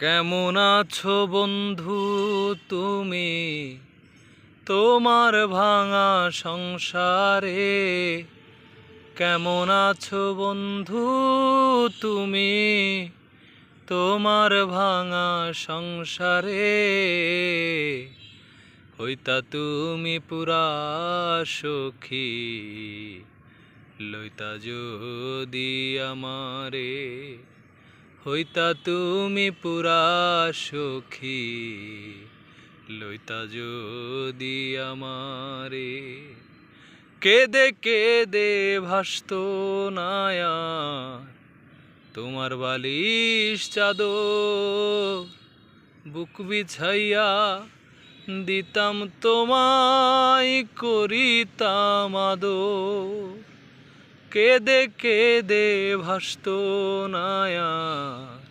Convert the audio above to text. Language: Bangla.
কেমন আছো বন্ধু তুমি তোমার ভাঙা সংসারে? কেমন আছো বন্ধু তুমি তোমার ভাঙা সংসারে? হইতা তুমি পুরা সখী, লইতা যদি আমারে। হইতা তুমি পুরা সখী, লইতা যদি আমারে। কেদে কেদে ভাসত নায়া তোমার বালিশ চাদর, বুক বিছাইয়া দিতাম তোমায় করিতাম আদর। কেদে কেদে ভাসত নায়া